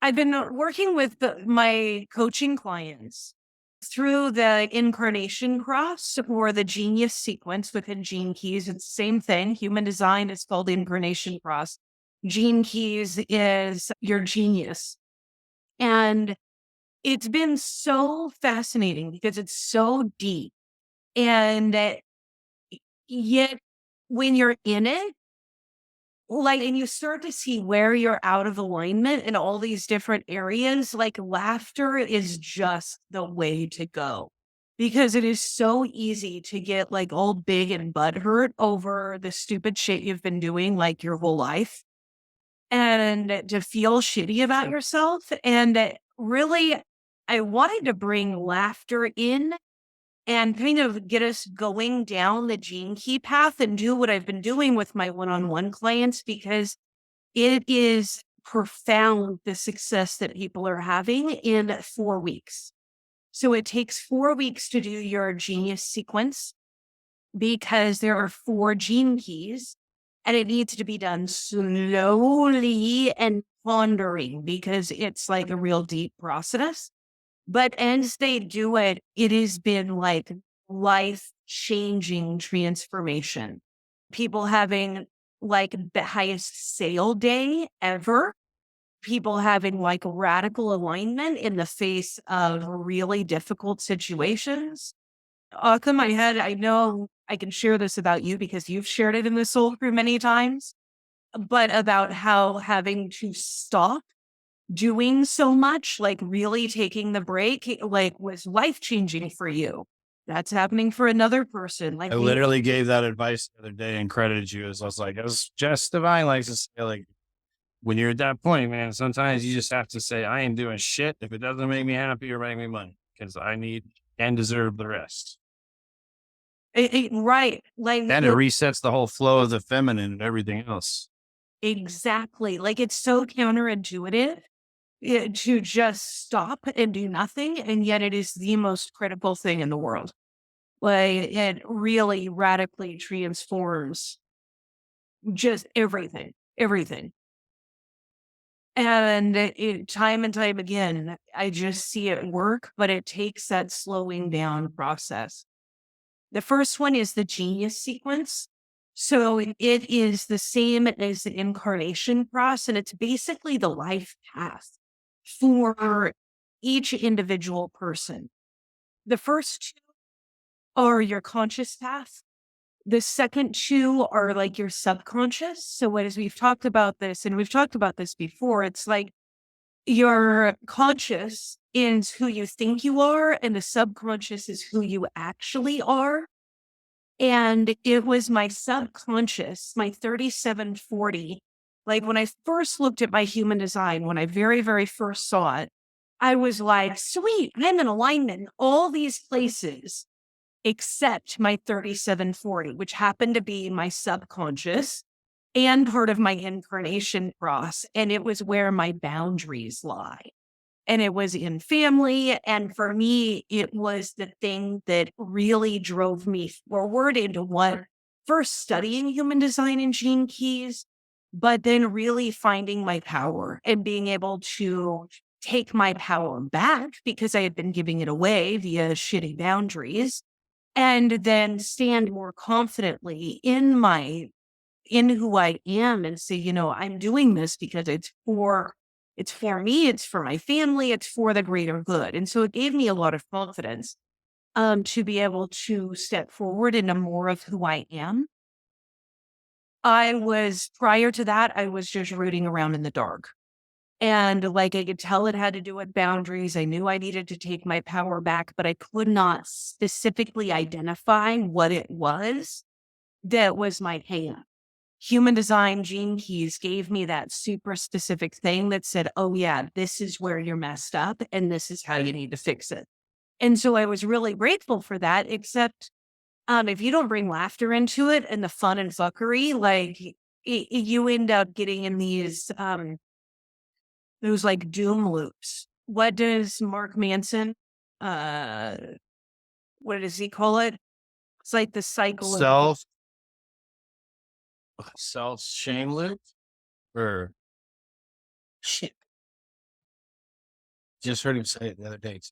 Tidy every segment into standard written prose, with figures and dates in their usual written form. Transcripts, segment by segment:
I've been working with my coaching clients through the incarnation cross or the genius sequence within Gene Keys. It's the same thing. Human design is called the incarnation cross. Gene Keys is your genius. And it's been so fascinating because it's so deep. And yet, when you're in it, like, and you start to see where you're out of alignment in all these different areas, like laughter is just the way to go because it is so easy to get like all big and butthurt over the stupid shit you've been doing like your whole life and to feel shitty about yourself. And really, I wanted to bring laughter in and kind of get us going down the gene key path and do what I've been doing with my one-on-one clients because it is profound the success that people are having in 4 weeks. So it takes 4 weeks to do your genius sequence because there are 4 gene keys and it needs to be done slowly and pondering because it's like a real deep process. But as they do it, it has been like life changing transformation. People having like the highest sale day ever. People having like radical alignment in the face of really difficult situations. Autumn, I know I can share this about you because you've shared it in the soul crew many times, but about how having to stop doing so much, like really taking the break, like was life changing for you. That's happening for another person. Like I we, literally gave that advice the other day and credited you as I was like, it was just divine. Like, to say, like, when you're at that point, man, sometimes you just have to say, I ain't doing shit if it doesn't make me happy or make me money because I need and deserve the rest. right. Like And it resets the whole flow of the feminine and everything else. exactly. Like it's so counterintuitive to just stop and do nothing. And yet it is the most critical thing in the world. Like it really radically transforms just everything, everything. Time and time again, I just see it work, but it takes that slowing down process. The first one is the genius sequence. So it is the same as the incarnation cross, and it's basically the life path for each individual person. The first two are your conscious path. The second two are like your subconscious. So as we've talked about this, and we've talked about this before, it's like your conscious is who you think you are, and the subconscious is who you actually are. And it was my subconscious, my 3740. Like when I first looked at my human design, when I very, very first saw it, I was like, sweet, I'm in alignment in all these places except my 3740, which happened to be my subconscious and part of my incarnation cross. And it was where my boundaries lie. And it was in family. And for me, it was the thing that really drove me forward into what first studying human design and gene keys, but then really finding my power and being able to take my power back because I had been giving it away via shitty boundaries and then stand more confidently in who I am and say, I'm doing this because it's for me, it's for my family, it's for the greater good. And so it gave me a lot of confidence to be able to step forward into more of who I am. Prior to that, I was just rooting around in the dark. And like I could tell it had to do with boundaries. I knew I needed to take my power back, but I could not specifically identify what it was that was my hang up. Human design gene keys gave me that super specific thing that said, oh, yeah, this is where you're messed up and this is how you need to fix it. And so I was really grateful for that, except if you don't bring laughter into it and the fun and fuckery, like you end up getting in those like doom loops. What does Mark Manson, uh, what does he call it? It's like the cycle of Self, self shame loop or shit. Just heard him say it the other day too.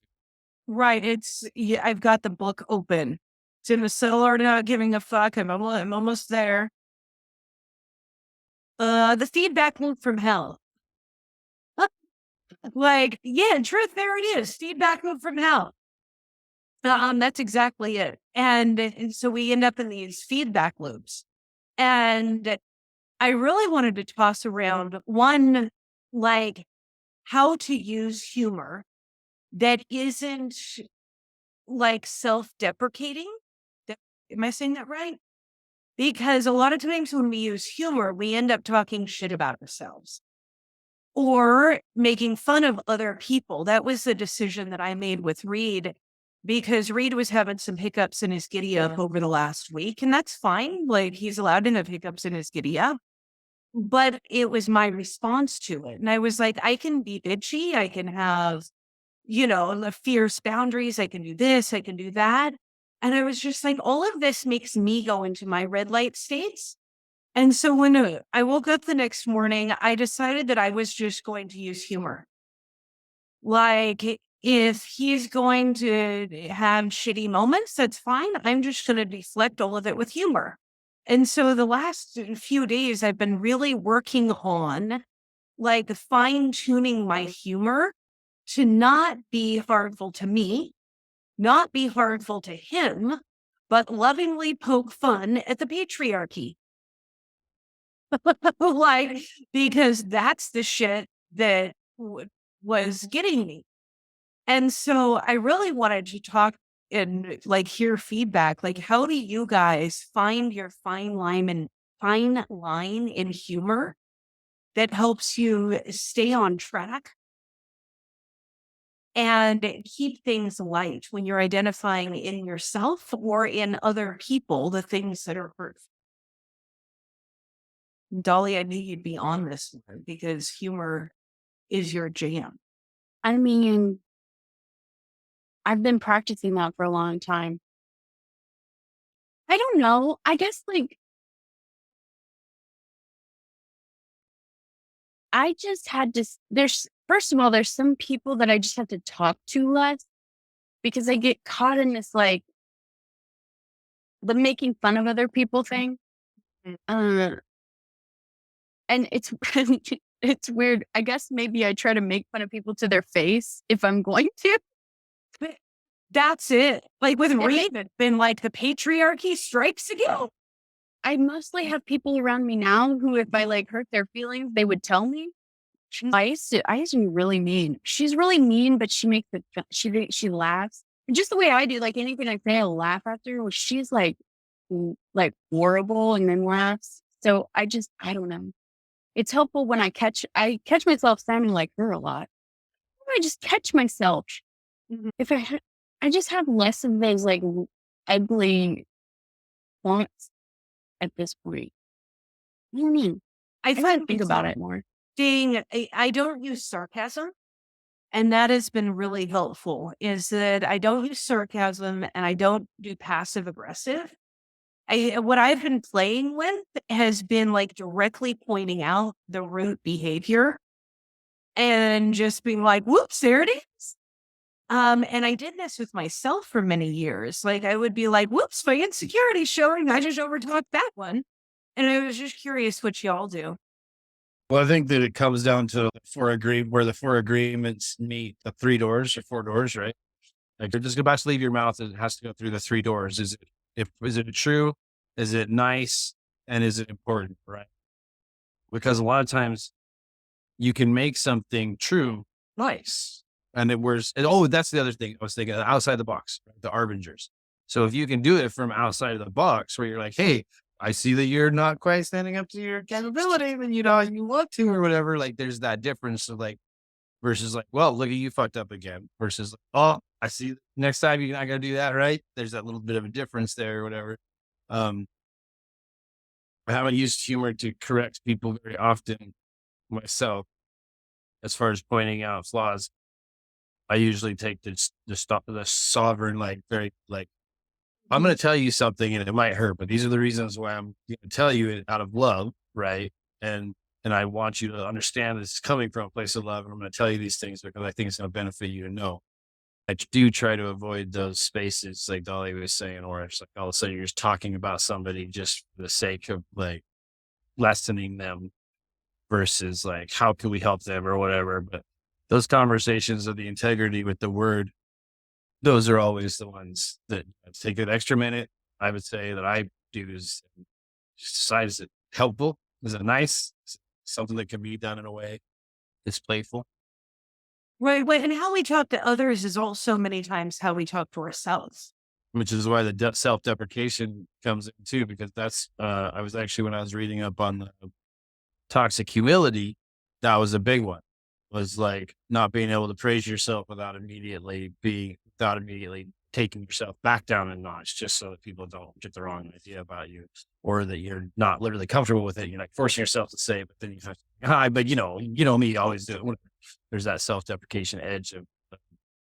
Right. Yeah, I've got the book open. It's in the cellar, not giving a fuck. I'm almost there. The feedback loop from hell. Like, yeah, in truth, there it is. Feedback loop from hell. That's exactly it. And so we end up in these feedback loops. And I really wanted to toss around one, like how to use humor that isn't like self-deprecating. Am I saying that right? Because a lot of times when we use humor, we end up talking shit about ourselves or making fun of other people. That was the decision that I made with Reed because Reed was having some hiccups in his giddy up over the last week, and that's fine. Like he's allowed to have hiccups in his giddy up, but it was my response to it. And I was like, I can be bitchy. I can have, the fierce boundaries. I can do this. I can do that. And I was just like, all of this makes me go into my red light states. And so when I woke up the next morning, I decided that I was just going to use humor. Like, if he's going to have shitty moments, that's fine. I'm just going to deflect all of it with humor. And so the last few days, I've been really working on like fine tuning my humor to not be harmful to me, not be harmful to him, but lovingly poke fun at the patriarchy. Like, because that's the shit that was getting me. And so I really wanted to talk and like hear feedback. Like, how do you guys find your fine line in humor that helps you stay on track and keep things light when you're identifying in yourself or in other people the things that are hurtful? Dolly, I knew you'd be on this one because humor is your jam. I mean, I've been practicing that for a long time. I don't know. I guess like I just had to there's first of all, there's some people that I just have to talk to less because I get caught in this like the making fun of other people thing. Mm. Uh, and it's it's weird. I guess maybe I try to make fun of people to their face if I'm going to. But that's it. Like with If Reed, it's been like the patriarchy strikes again. I mostly have people around me now who, if I like hurt their feelings, they would tell me. I used to be really mean. She's really mean, but she makes it. She laughs just the way I do. Like anything I say, I'll laugh after. Well, she's like horrible and then laughs. So I don't know. It's helpful when I catch myself sounding like her a lot. I just catch myself. Mhm. If I just have less of those like ugly thoughts at this point. What do you mean? I I gotta think think it's about it more. I don't use sarcasm. And that has been really helpful is that I don't use sarcasm and I don't do passive aggressive. What I've been playing with has been like directly pointing out the root behavior and just being like, whoops, there it is. And I did this with myself for many years. Like I would be like, whoops, my insecurity showing. I just overtalked that one. And I was just curious what y'all do. Well, I think that it comes down to where the four agreements meet the three doors or four doors, right? Like you're just about to leave your mouth, it has to go through the three doors. Is it true? Is it nice? And is it important? Right? Because a lot of times you can make something true nice. And that's the other thing I was thinking outside the box, right? The arbingers. So if you can do it from outside of the box where you're like, hey, I see that you're not quite standing up to your capability, and you want to or whatever. Like there's that difference of like versus like, well, look at you fucked up again. Versus like, oh, I see next time you're not gonna do that, right? There's that little bit of a difference there or whatever. Um, I haven't used humor to correct people very often myself as far as pointing out flaws. I usually take the sovereign, like very like I'm going to tell you something and it might hurt, but these are the reasons why I'm going to tell you it out of love, right? And And I want you to understand this is coming from a place of love. And I'm going to tell you these things because I think it's going to benefit you to know. I do try to avoid those spaces, like Dolly was saying, or it's like all of a sudden you're just talking about somebody just for the sake of like lessening them versus like, how can we help them or whatever. But those conversations of the integrity with the word, those are always the ones that take an extra minute. I would say that I do is just decide, is it helpful? Is it nice? Is it something that can be done in a way that's playful? Right. Well, and how we talk to others is also many times how we talk to ourselves. Which is why the self-deprecation comes in too, because that's, I was actually, when I was reading up on the toxic humility, that was a big one, was like not being able to praise yourself without immediately taking yourself back down a notch, just so that people don't get the wrong idea about you, or that you're not literally comfortable with it. You're like forcing yourself to say it, but then you have, hi, but you know me, always do it. There's that self-deprecation edge of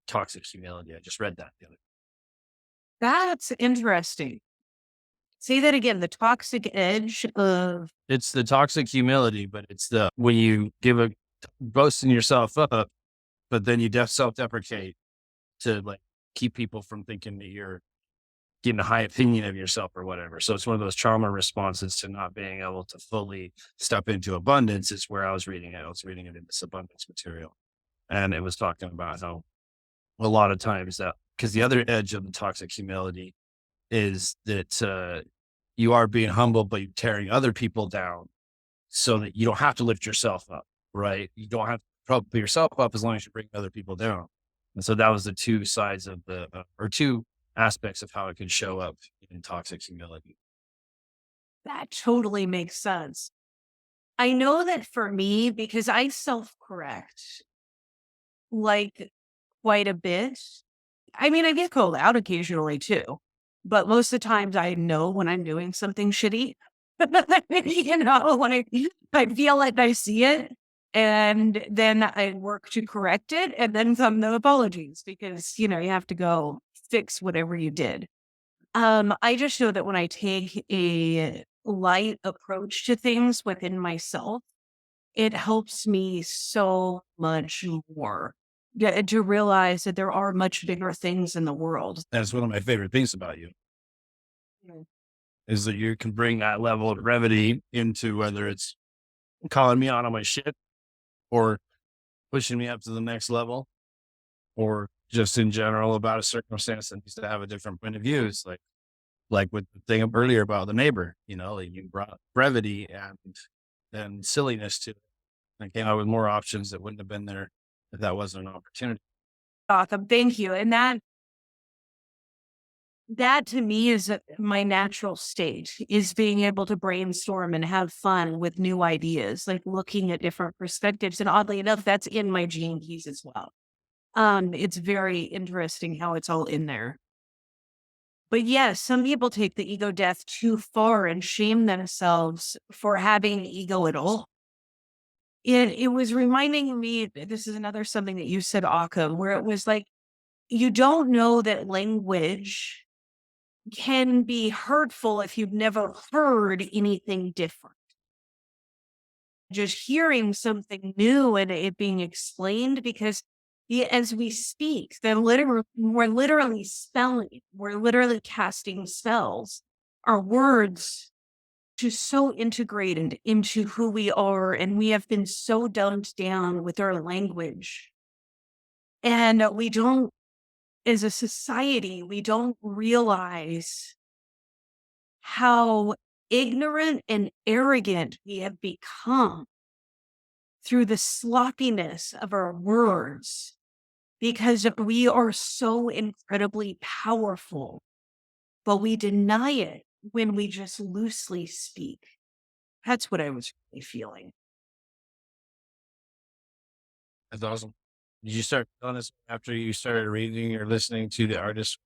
toxic humility. I just read that the other. That's interesting. Say that again. The toxic edge of It's the toxic humility, but it's the when you give a boasting yourself up, but then you self-deprecate to like keep people from thinking that you're getting a high opinion of yourself or whatever. So it's one of those trauma responses to not being able to fully step into abundance. Is where I was reading it. I was reading it in this abundance material, and it was talking about how a lot of times that, because the other edge of the toxic humility is that you are being humble, but you're tearing other people down so that you don't have to lift yourself up, right? You don't have to prop yourself up as long as you bring other people down. And so that was the two sides of the, or two aspects of how it could show up in toxic humility. that totally makes sense. I know that for me, because I self correct like quite a bit. I mean, I get called out occasionally too, but most of the times I know when I'm doing something shitty. When I feel like I see it, and then I work to correct it, and then come the apologies because you have to go fix whatever you did. I just know that when I take a light approach to things within myself, it helps me so much more. Yeah, to realize that there are much bigger things in the world. That's one of my favorite things about you, Mm. is that you can bring that level of brevity into whether it's calling me out on my shit or pushing me up to the next level, or just in general about a circumstance that needs to have a different point of view. It's like with the thing earlier about the neighbor, like you brought brevity and silliness to it and came out with more options that wouldn't have been there if that wasn't an opportunity. Awesome. Thank you. And that to me is my natural state, is being able to brainstorm and have fun with new ideas, like looking at different perspectives. And oddly enough, that's in my gene keys as well. It's very interesting how it's all in there. But yes, some people take the ego death too far and shame themselves for having an ego at all. It was reminding me, this is another something that you said, Occam, where it was like, you don't know that language can be hurtful if you've never heard anything different. Just hearing something new and it being explained, because as we speak, we're literally spelling, we're literally casting spells. Our words just so integrated into who we are, and we have been so dumbed down with our language. And we don't, as a society, we don't realize how ignorant and arrogant we have become through the sloppiness of our words, because we are so incredibly powerful, but we deny it when we just loosely speak. That's what I was really feeling. That's awesome. Did you start feeling this after you started reading or listening to the artist?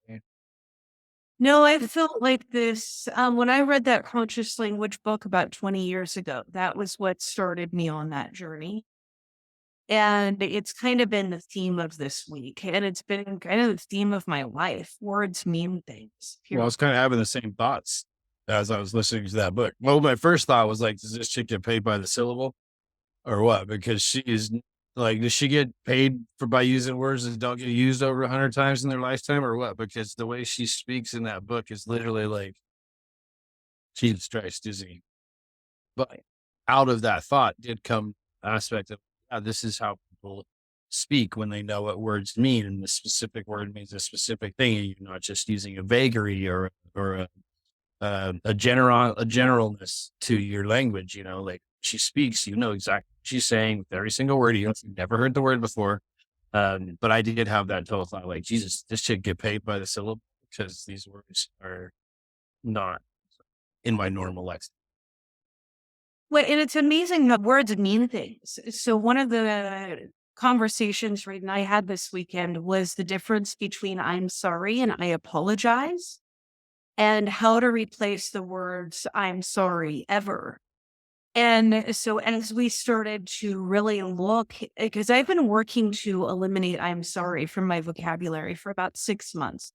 No, I felt like this when I read that conscious language book about 20 years ago. That was what started me on that journey. And it's kind of been the theme of this week. And it's been kind of the theme of my life. Words mean things. Well, I was kind of having the same thoughts as I was listening to that book. Well, my first thought was like, does this chick get paid by the syllable? or what? Because she is like, does she get paid for by using words that don't get used over 100 times in their lifetime, or what? Because the way she speaks in that book is literally like, Jesus Christ, is he? But out of that thought did come aspect of, this is how people speak when they know what words mean, and the specific word means a specific thing, and you're not just using a vagary or a generalness to your language. Like she speaks, exactly what she's saying with every single word. You've never heard the word before. But I did have that total thought, like, Jesus, this should get paid by the syllable because these words are not in my normal lexicon. Well, and it's amazing that words mean things. So one of the conversations Reed and I had this weekend was the difference between I'm sorry and I apologize, and how to replace the words I'm sorry ever. And so as we started to really look, because I've been working to eliminate I'm sorry from my vocabulary for about 6 months,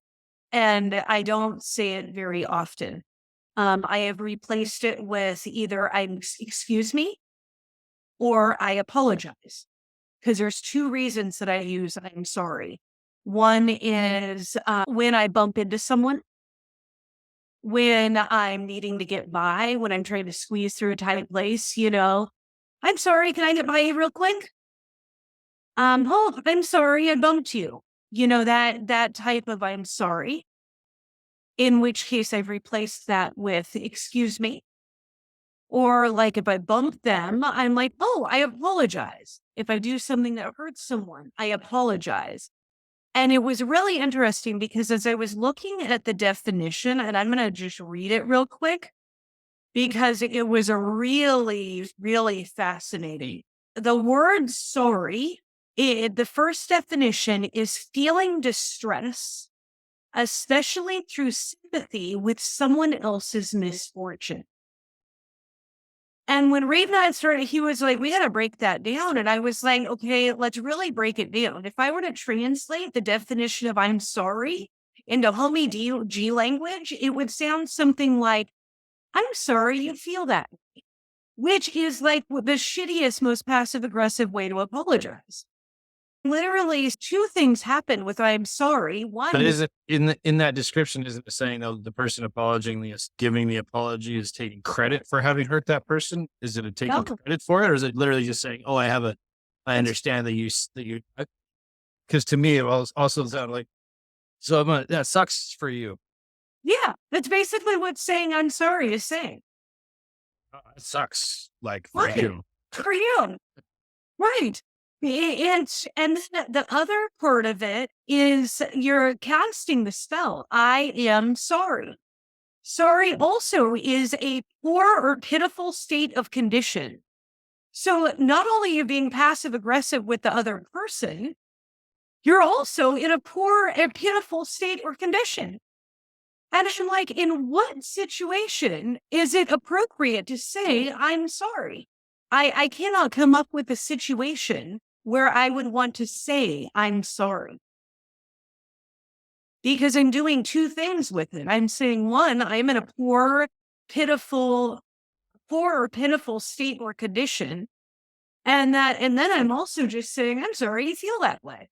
and I don't say it very often. I have replaced it with either excuse me or I apologize, because there's two reasons that I use I'm sorry. One is when I bump into someone, when I'm needing to get by, when I'm trying to squeeze through a tight place, I'm sorry, can I get by you real quick? Oh, I'm sorry, I bumped you. That type of I'm sorry. In which case I've replaced that with excuse me. Or like if I bump them, I'm like, oh, I apologize. If I do something that hurts someone, I apologize. And it was really interesting because as I was looking at the definition, and I'm going to just read it real quick because it was a really, really fascinating. The word sorry, the first definition is feeling distress, especially through sympathy with someone else's misfortune. And when Reed and I started, he was like, we got to break that down. And I was like, okay, let's really break it down. If I were to translate the definition of I'm sorry into homie G language, it would sound something like, I'm sorry you feel that, which is like the shittiest, most passive aggressive way to apologize. Literally, two things happen with I'm sorry. One, But is it in that description? Isn't it saying though the person apologizing is giving the apology is taking credit for having hurt that person? Is it a taking No. credit for it, or is it literally just saying, "Oh, I understand that you"? Because to me, it also sounded like, so that sucks for you. Yeah, that's basically what saying I'm sorry is saying. It sucks, like for Right. you. For you. Right. And the other part of it is you're casting the spell. I am sorry. Sorry also is a poor or pitiful state of condition. So not only are you being passive aggressive with the other person, you're also in a poor and pitiful state or condition. And I'm like, in what situation is it appropriate to say, I'm sorry? I cannot come up with a situation where I would want to say, I'm sorry. Because I'm doing two things with it. I'm saying, one, I'm in a poor or pitiful state or condition. And then I'm also just saying, I'm sorry you feel that way.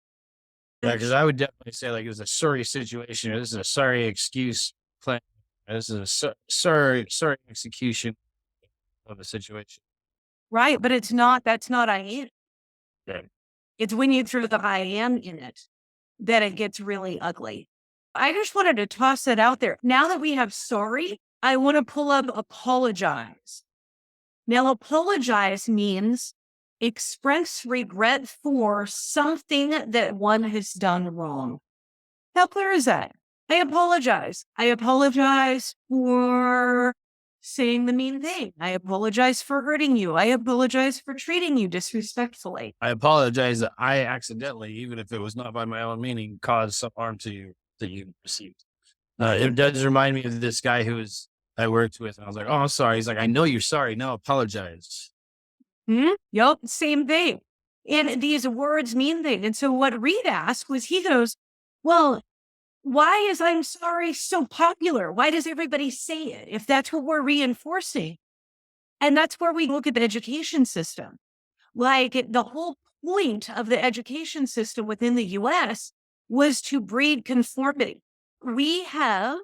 Yeah, because I would definitely say like it was a sorry situation. Or this is a sorry excuse plan. This is a sorry execution of a situation. Right. But that's not I am. Okay. It's when you throw the I am in it that it gets really ugly. I just wanted to toss it out there. Now that we have sorry, I want to pull up apologize. Now, apologize means express regret for something that one has done wrong. How clear is that? I apologize. I apologize for saying the mean thing. I apologize for hurting you. I apologize for treating you disrespectfully. I apologize that I accidentally, even if it was not by my own meaning, caused some harm to you that you received. It does remind me of this guy I worked with, and I was like, "Oh, I'm sorry." He's like, "I know you're sorry. No, apologize." Yep, same thing. And these words mean things. And so what Reed asked was, he goes, well, why is I'm sorry so popular? Why does everybody say it if that's what we're reinforcing? And that's where we look at the education system. Like the whole point of the education system within the US was to breed conformity. We have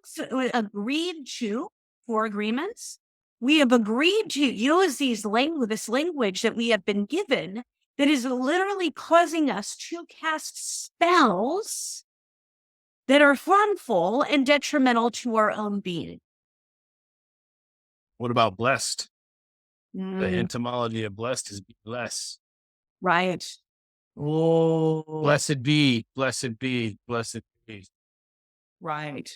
agreed to, for agreements, we have agreed to use this language that we have been given that is literally causing us to cast spells that are harmful and detrimental to our own being. What about blessed? The Mm, etymology of blessed is be blessed. right. Oh, Blessed be, blessed be, blessed be. right.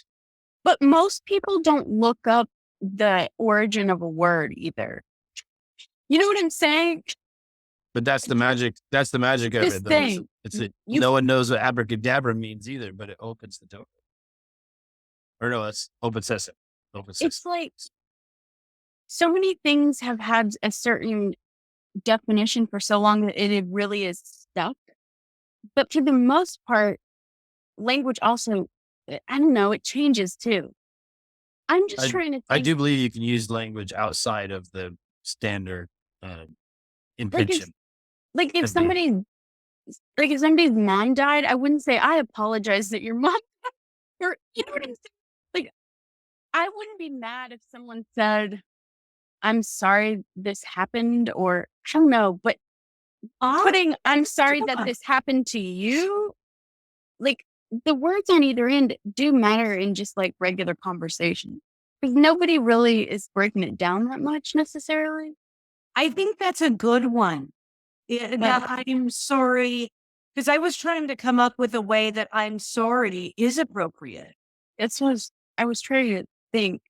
But most people don't look up the origin of a word either. You know what I'm saying? But that's the magic. That's the magic of This it, though. thing, you No one knows what abracadabra means either, but it opens the door. Or no, it's open sesame. Open sesame. it's like so many things have had a certain definition for so long that it really is stuck. But for the most part, language also, I don't know, it changes too. I'm just trying to I think, do believe you can use language outside of the standard like intention. like if Could be. somebody like if somebody's mom died, I wouldn't say I apologize that your mom or you know what I'm saying? Like I wouldn't be mad if someone said, I'm sorry this happened, or I don't know, but putting I'm sorry that this happened to you, like the words on either end do matter in just like regular conversation. Because nobody really is breaking it down that much necessarily. I think that's a good one. Yeah, that I'm sorry, because I was trying to come up with a way that I'm sorry is appropriate. That's what I was trying to think.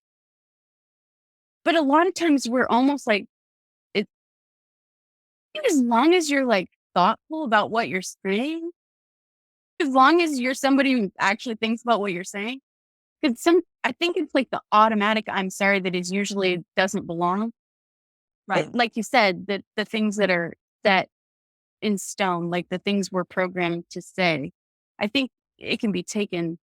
But a lot of times we're almost like it as long as you're like thoughtful about what you're saying, as long as you're somebody who actually thinks about what you're saying. Because I think it's like the automatic I'm sorry that is usually doesn't belong. Right. Like you said, that the things that are set in stone, like the things we're programmed to say, I think it can be taken.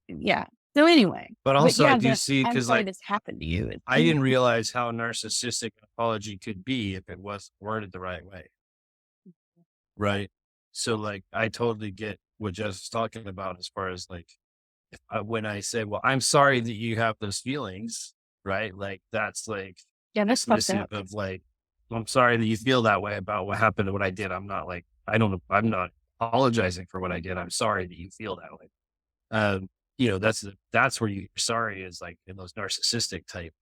Yeah. So anyway, But also, yeah, I do see I'm because sorry like this happened to you. I didn't realize how narcissistic an apology could be if it was worded the right way. Right. So like I totally get what Jess is talking about as far as like when I say, well, I'm sorry that you have those feelings, right? Like that's like Yeah, that's fucked dismissive up. of like, I'm sorry that you feel that way about what happened and what I did. I'm not like, I'm not apologizing for what I did. I'm sorry that you feel that way. That's where you're sorry is like in those narcissistic type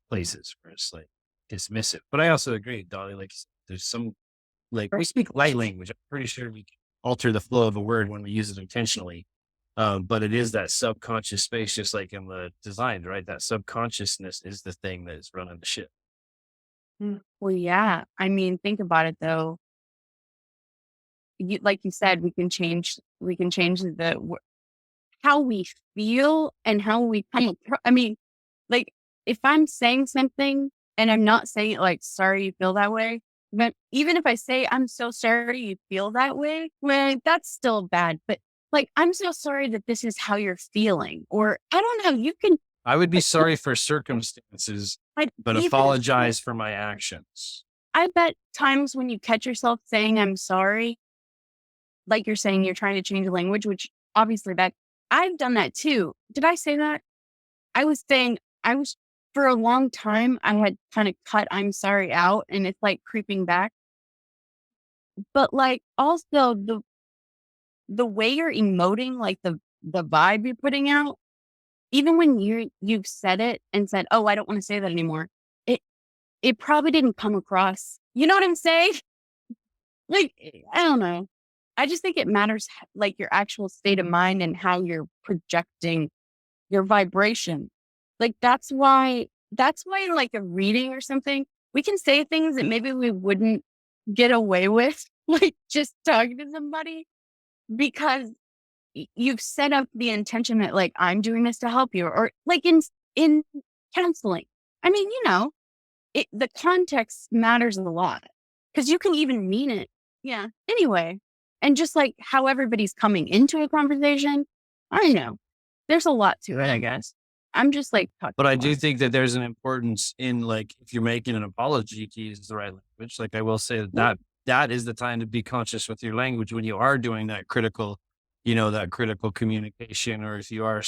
places where it's like dismissive. But I also agree, Dolly, like there's some, like we speak light language. I'm pretty sure we can alter the flow of a word when we use it intentionally. But it is that subconscious space, just like in the design, right? That subconsciousness is the thing that is running the ship. Well, yeah. I mean, think about it though. Like you said, we can change how we feel and how we come. I mean, like if I'm saying something and I'm not saying it like, sorry, you feel that way. But even if I say, I'm so sorry you feel that way, well, that's still bad. But like, I'm so sorry that this is how you're feeling. Or I don't know, you can. I would be sorry for circumstances, but apologize for my actions. I bet times when you catch yourself saying, I'm sorry, like you're saying, you're trying to change the language, which obviously I've done that too. Did I say that? I was saying, for a long time, I had kind of cut I'm sorry out and it's like creeping back. But like also the way you're emoting, like the vibe you're putting out, even when you've said it and said, oh, I don't want to say that anymore, it probably didn't come across. You know what I'm saying? Like, I don't know. I just think it matters like your actual state of mind and how you're projecting your vibration. Like that's why in like a reading or something, we can say things that maybe we wouldn't get away with, like just talking to somebody because you've set up the intention that like, I'm doing this to help you, or like in counseling. I mean, the context matters a lot because you can even mean it. Yeah. Anyway, and just like how everybody's coming into a conversation, I don't know. There's a lot to it, I guess. I'm just like, talking But I more. do think that there's an importance in, like, if you're making an apology, to use the right language. Like, I will say that is the time to be conscious with your language when you are doing that critical, that critical communication, or if you are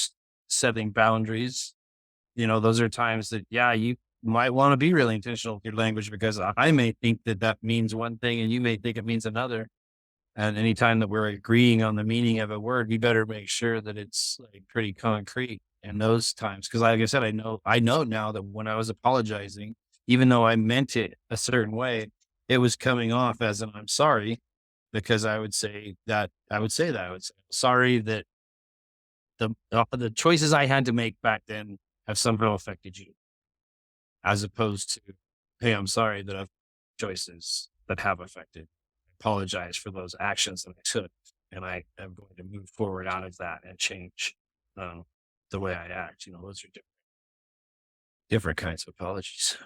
setting boundaries. Those are times that, yeah, you might want to be really intentional with your language, because I may think that that means one thing and you may think it means another. And anytime that we're agreeing on the meaning of a word, we better make sure that it's like pretty concrete in those times. Cause like I said, I know now that when I was apologizing, even though I meant it a certain way, it was coming off as an I'm sorry, because I would say sorry that the choices I had to make back then have somehow affected you, as opposed to, hey, I'm sorry that I've choices that have affected. Apologize for those actions that I took, and I am going to move forward out of that and change um, the way I act. Those are different kinds of apologies.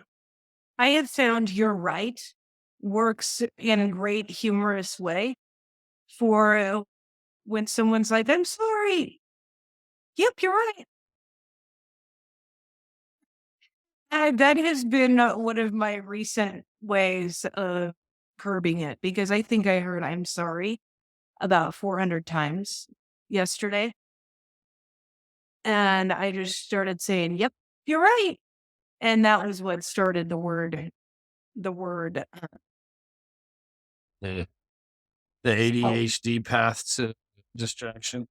I have found you're right works in a great humorous way for when someone's like, I'm sorry. Yep, you're right. That has been one of my recent ways of curbing it, because I think I heard I'm sorry about 400 times yesterday. And I just started saying, yep, you're right. And that was what started the word. The, the ADHD path to distraction.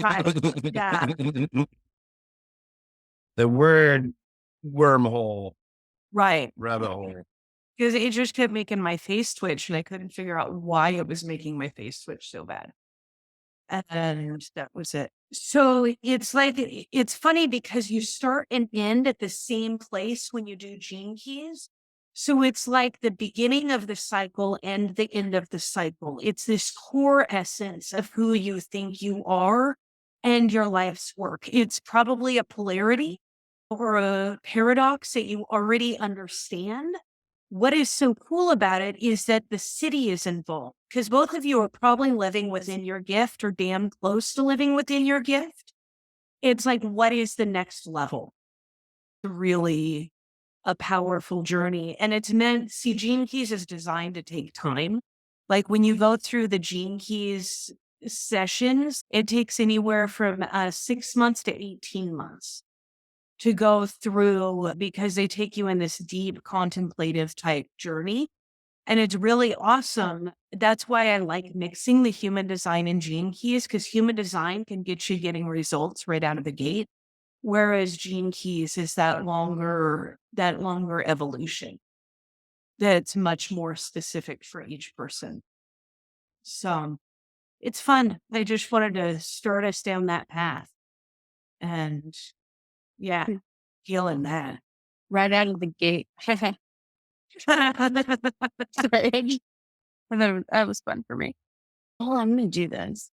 Right. Yeah. The word wormhole, Right. rabbit hole. Because it just kept making my face twitch, and I couldn't figure out why it was making my face twitch so bad. And that was it. So it's like, it's funny because you start and end at the same place when you do gene keys. So it's like the beginning of the cycle and the end of the cycle. It's this core essence of who you think you are and your life's work. It's probably a polarity or a paradox that you already understand. What is so cool about it is that the city is involved, because both of you are probably living within your gift or damn close to living within your gift. It's like, what is the next level? Really a powerful journey. And it's meant, see, Gene Keys is designed to take time. Like when you go through the Gene Keys sessions, it takes anywhere from 6 months to 18 months to go through, because they take you in this deep contemplative type journey. And it's really awesome. That's why I like mixing the human design and gene keys, because human design can get you getting results right out of the gate. Whereas gene keys is that longer evolution that's much more specific for each person. So it's fun. I just wanted to start us down that path. And yeah, feeling that. Right out of the gate. Sorry. That was fun for me. Oh, I'm going to do this.